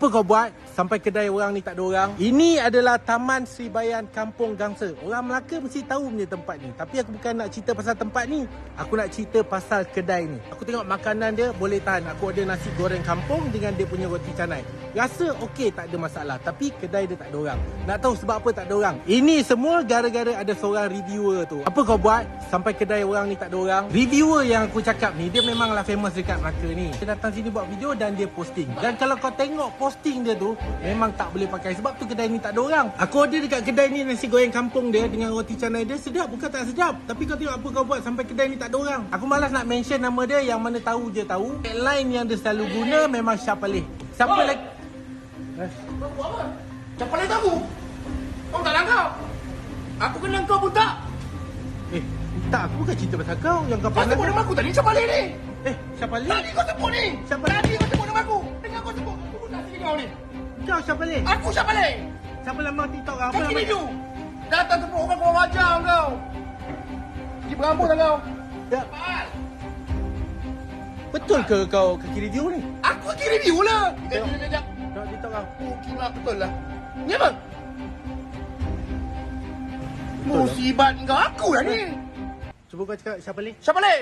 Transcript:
Apa kau buat sampai kedai orang ni tak ada orang? Ini adalah Taman Sri Bayan Kampung Gangsa. Orang Melaka mesti tahu punya tempat ni. Tapi aku bukan nak cerita pasal tempat ni. Aku nak cerita pasal kedai ni. Aku tengok makanan dia boleh tahan. Aku ada nasi goreng kampung dengan dia punya roti canai. Rasa okey, tak ada masalah. Tapi kedai dia tak ada orang. Nak tahu sebab apa tak ada orang? Ini semua gara-gara ada seorang reviewer tu. Apa kau buat sampai kedai orang ni tak ada orang? Reviewer yang aku cakap ni, dia memanglah famous dekat Melaka ni. Dia datang sini buat video dan dia posting. Dan kalau kau tengok posting dia tu, memang tak boleh pakai. Sebab tu kedai ni tak ada orang. Aku order dekat kedai ni nasi goreng kampung dia dengan roti canai dia. Sedap, bukan tak sedap. Tapi kau tengok apa kau buat sampai kedai ni tak ada orang. Aku malas nak mention nama dia. Yang mana tahu je tahu. Line yang dia selalu guna memang Syapalih. Siapa lagi? Kau buat apa? Syapalih tu aku? Kau tak langkau? Aku kenal kau pun tak? Tak, aku bukan cerita pasal kau. Yang kau Kau pandang. sebut nama aku tadi, Syapalih ni. Syapalih? Tadi kau sebut ni. Syapalih? Tadi kau sebut nama aku. Dengar kau sebut. Aku nak sini kau ni. Kau Syapalih? Aku Syapalih. Siapa lama TikTok kau? Apa Kau nama? kini dulu. Datang sebut orang kurang ajar kau. Pergi berambut lah kau. Tak. Cepat. Betul ke kau kaki review ni? Aku kira review lah. Tengok. Sekejap. Tengok TikTok kau. Aku kira betul lah. Ni apa? Musibat kau aku lah ni. Cuba kau cakap Syapalih. Syapalih.